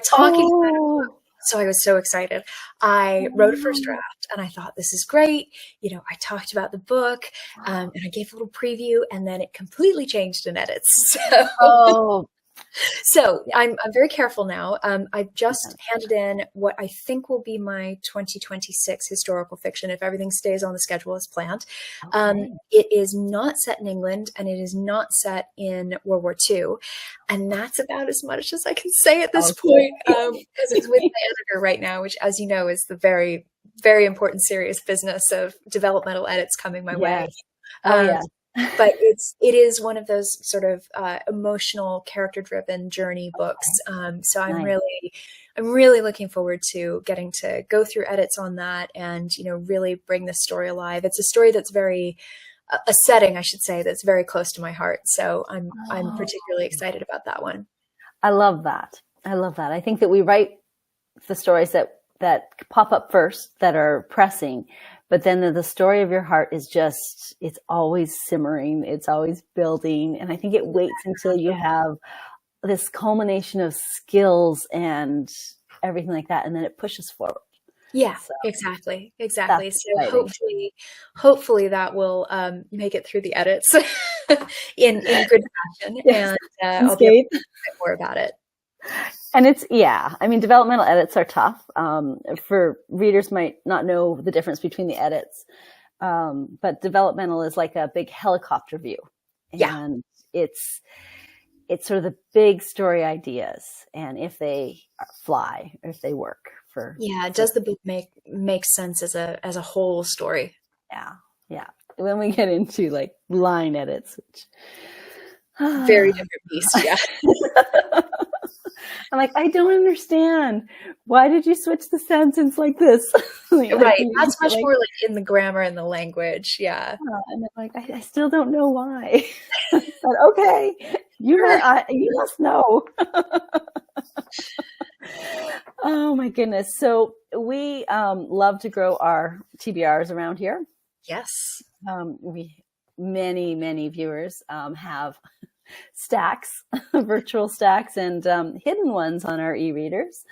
talking about it. So I was so excited. I wrote a first draft and I thought, this is great. I talked about the book and I gave a little preview, and then it completely changed in edits. So I'm very careful now. I've just handed in what I think will be my 2026 historical fiction, if everything stays on the schedule as planned. Okay. It is not set in England, and it is not set in World War II. And that's about as much as I can say at this point, because it's with my editor right now, which, as you know, is the very, very important, serious business of developmental edits coming my way. But it is one of those sort of emotional, character-driven journey books. So I'm really looking forward to getting to go through edits on that and really bring this story alive. It's a story that's very a setting, I should say, that's very close to my heart. So I'm particularly excited about that one. I love that. I think that we write the stories that pop up first, that are pressing. But then the story of your heart is just, it's always simmering. It's always building. And I think it waits until you have this culmination of skills and everything like that. And then it pushes forward. Yeah, so, exactly. So hopefully that will make it through the edits in good fashion. Yes. And I'll be able to talk more about it. And developmental edits are tough. For readers might not know the difference between the edits. But developmental is like a big helicopter view. And it's sort of the big story ideas, and if they fly, or if they work for. Yeah. Does the book make sense as a whole story? Yeah. When we get into like line edits, which very different beast. Yeah. I'm like, I don't understand. Why did you switch the sentence like this? Right. That's much more like in the grammar and the language. Yeah. And I'm like, I still don't know why. But okay. You must know. Oh my goodness. So we love to grow our TBRs around here. Yes. Many viewers have stacks, virtual stacks, and hidden ones on our e-readers.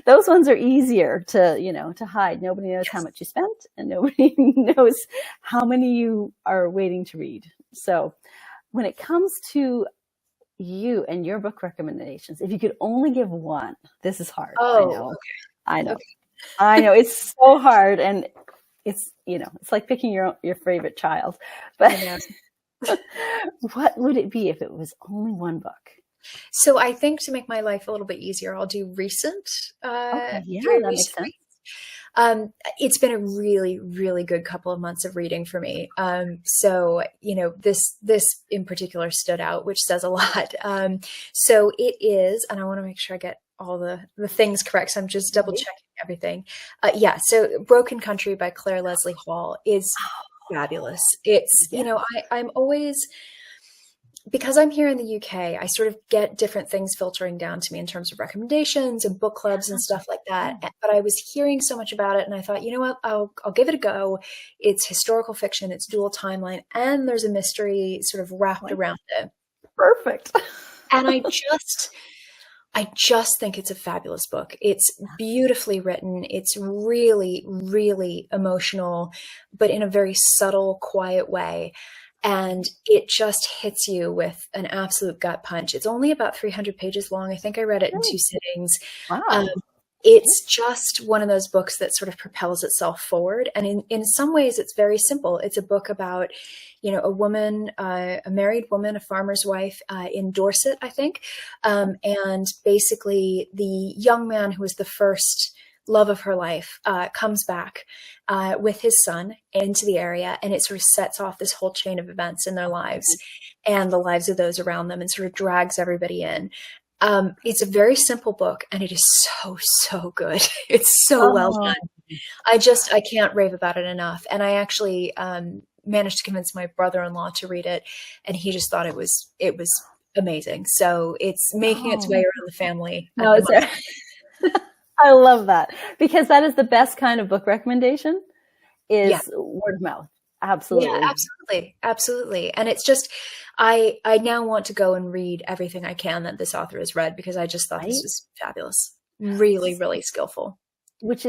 Those ones are easier to hide. Nobody knows how much you spent, and nobody knows how many you are waiting to read. So when it comes to you and your book recommendations, if you could only give one, this is hard. I know. It's so hard, and it's like picking your favorite child. But what would it be if it was only one book? So I think, to make my life a little bit easier, I'll do recent. That makes sense. It's been a really, really good couple of months of reading for me. So this in particular stood out, which says a lot. So it is, and I want to make sure I get all the things correct. So I'm just double checking everything. So Broken Country by Claire Leslie Hall is fabulous. It's, I'm always because I'm here in the UK, I sort of get different things filtering down to me in terms of recommendations and book clubs and stuff like that. But I was hearing so much about it, and I thought, you know what, I'll give it a go. It's historical fiction, it's dual timeline, and there's a mystery sort of wrapped around it. Perfect. And I just think it's a fabulous book. It's beautifully written. It's really, really emotional, but in a very subtle, quiet way. And it just hits you with an absolute gut punch. It's only about 300 pages long. I think I read it in 2 sittings. Wow. It's just one of those books that sort of propels itself forward. And in some ways, it's very simple. It's a book about, a woman, a married woman, a farmer's wife in Dorset, I think. And basically the young man who was the first love of her life comes back with his son into the area, and it sort of sets off this whole chain of events in their lives and the lives of those around them, and sort of drags everybody in. It's a very simple book, and it is so good. It's so well done. I can't rave about it enough. And I actually managed to convince my brother-in-law to read it, and he just thought it was amazing. So it's making its way around the family. I love that, because that is the best kind of book recommendation is word of mouth. Absolutely. Yeah, absolutely. And it's just, I now want to go and read everything I can that this author has read, because I just thought this was fabulous. Really, really skillful. Which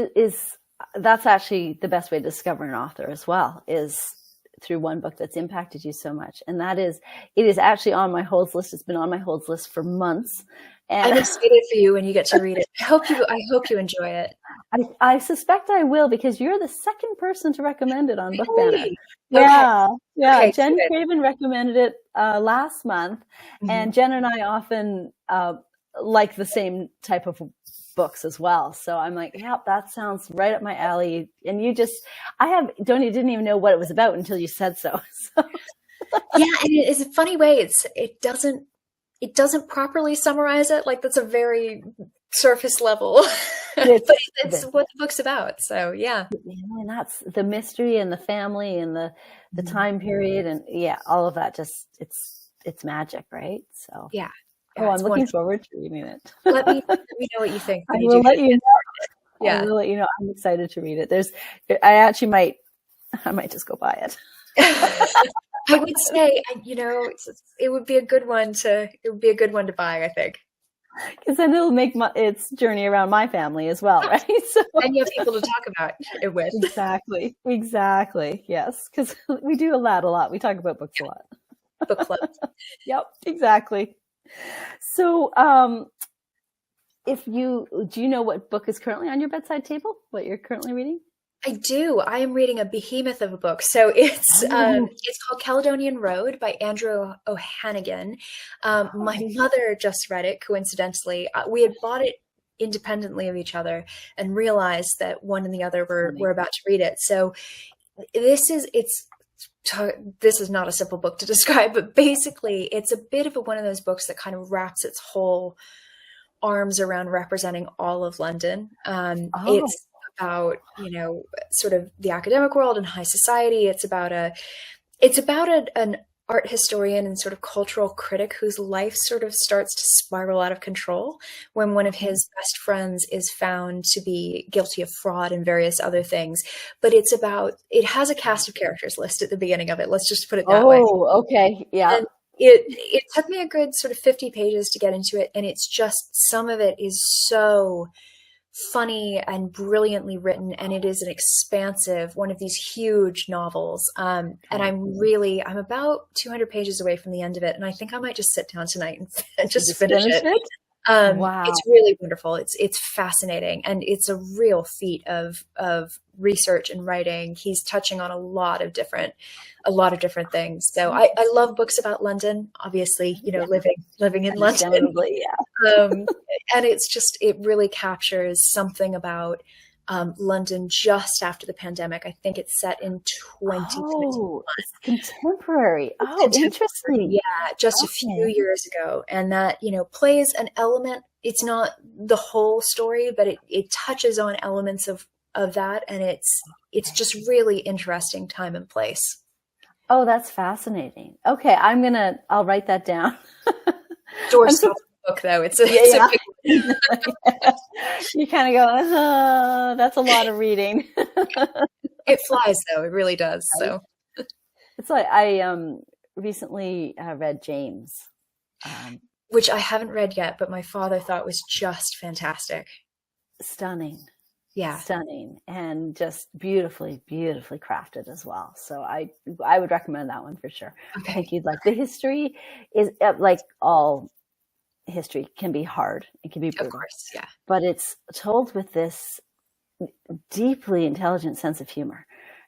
that's actually the best way to discover an author as well, is through one book that's impacted you so much. And it is actually on my holds list. It's been on my holds list for months. And I'm excited for you when you get to read it. I hope you enjoy it. I suspect I will, because you're the second person to recommend it on Book Banter. Okay. Yeah. Okay, Jen good. Craven recommended it last month, and Jen and I often like the same type of books as well. So I'm like, yeah, that sounds right up my alley. And didn't even know what it was about until you said so. Yeah, and it's a funny way. It doesn't properly summarize it. Like, that's a very surface level, but it's what the book's about. So yeah. And that's the mystery and the family and the time period, and all of that. Just it's magic, right? So yeah. I'm looking forward to reading it. Let me know what you think. I will let you know. Yeah, I will let you know. I'm excited to read it. I might just go buy it. I would say, it would be a good one to buy, I think. Because then it'll make its journey around my family as well, right? So, and you have people to talk about it with. Exactly. Yes, because we do that a lot. We talk about books a lot. Book club. Yep, exactly. So, do you know what book is currently on your bedside table? What you're currently reading? I do. I am reading a behemoth of a book. So it's called Caledonian Road by Andrew O'Hannigan. My mother just read it, coincidentally. We had bought it independently of each other and realized that one and the other were about to read it. So this is not a simple book to describe, but basically it's a bit of one of those books that kind of wraps its whole arms around representing all of London. It's about, sort of the academic world and high society. It's about an art historian and sort of cultural critic whose life sort of starts to spiral out of control when one of his best friends is found to be guilty of fraud and various other things. But it has a cast of characters list at the beginning of it. Let's just put it that way. Oh, okay. Yeah. And it took me a good sort of 50 pages to get into it. And it's just, some of it is so funny and brilliantly written, and it is an expansive one of these huge novels. And I'm about 200 pages away from the end of it, and I think I might just sit down tonight and just finish it. Wow. It's really wonderful. It's fascinating, and it's a real feat of research and writing. He's touching on a lot of different things. So I love books about London, obviously, living in London. And it really captures something about London just after the pandemic. I think it's set in 2021. Oh, it's contemporary. Oh, interesting. Yeah, just a few years ago. And that, plays an element. It's not the whole story, but it touches on elements of that. And it's just really interesting time and place. Oh, that's fascinating. Okay, I'll write that down. Doorstop book, though. It's a big one. You kind of go, that's a lot of reading. It flies, though. It really does. So it's like I recently read James, which I haven't read yet, but my father thought was just fantastic. Stunning. Yeah. Stunning and just beautifully, beautifully crafted as well. So I would recommend that one for sure. Okay. I think you'd like. The history is like all history can be hard. It can be brutal. Of course, yeah. But it's told with this deeply intelligent sense of humor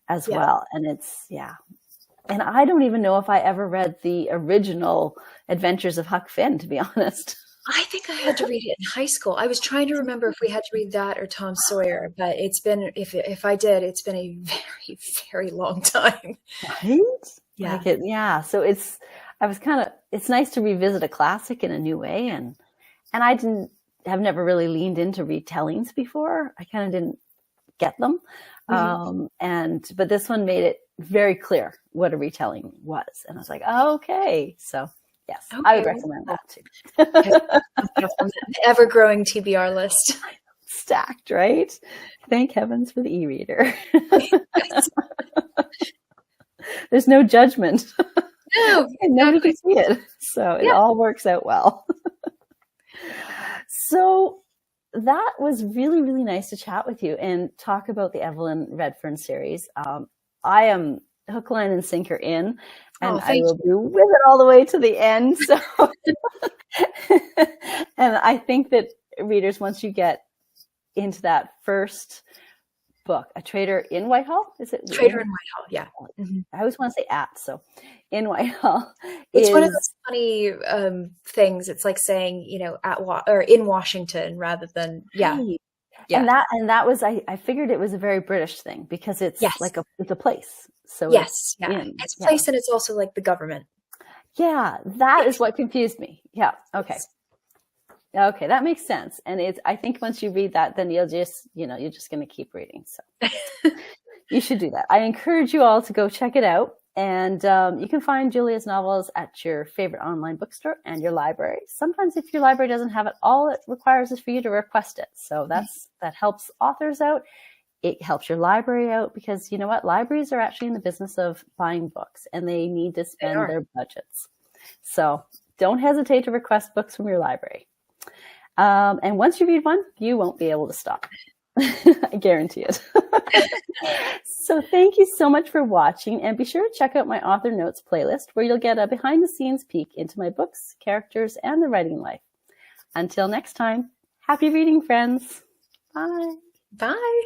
as well. And it's, and I don't even know if I ever read the original Adventures of Huck Finn, to be honest. I think I had to read it in high school. I was trying to remember if we had to read that or Tom Sawyer, but it's been, if I did, it's been a very, very long time. Right? Yeah. So it's nice to revisit a classic in a new way. And I have never really leaned into retellings before. I kind of didn't get them. But this one made it very clear what a retelling was. And I was like, oh, okay. So yes, okay. I would recommend that too. The ever-growing TBR list. Stacked, right? Thank heavens for the e-reader. There's no judgment. No, and nobody can see it. So it all works out well. So that was really, really nice to chat with you and talk about the Evelyne Redfern series. I am hook, line, and sinker in, and I will be with it all the way to the end. So, and I think that readers, once you get into that first book, A Traitor in Whitehall, is it? Traitor in Whitehall, yeah. I always want to say at, so in Whitehall. It's one of those funny things. It's like saying, or in Washington rather than, Right. And that was, I figured it was a very British thing because it's like it's a place. So it's a place, and it's also like the government. Yeah, that is what confused me. Yeah. Okay. Okay, that makes sense. And I think once you read that, then you're just going to keep reading. So you should do that. I encourage you all to go check it out. And you can find Julia's novels at your favorite online bookstore and your library. Sometimes if your library doesn't have it, all it requires is for you to request it. So that helps authors out. It helps your library out because you know what? Libraries are actually in the business of buying books and they need to spend their budgets. So don't hesitate to request books from your library. And once you read one, you won't be able to stop. I guarantee it. So thank you so much for watching, and be sure to check out my author notes playlist where you'll get a behind the scenes peek into my books, characters, and the writing life. Until next time, happy reading, friends. Bye. Bye.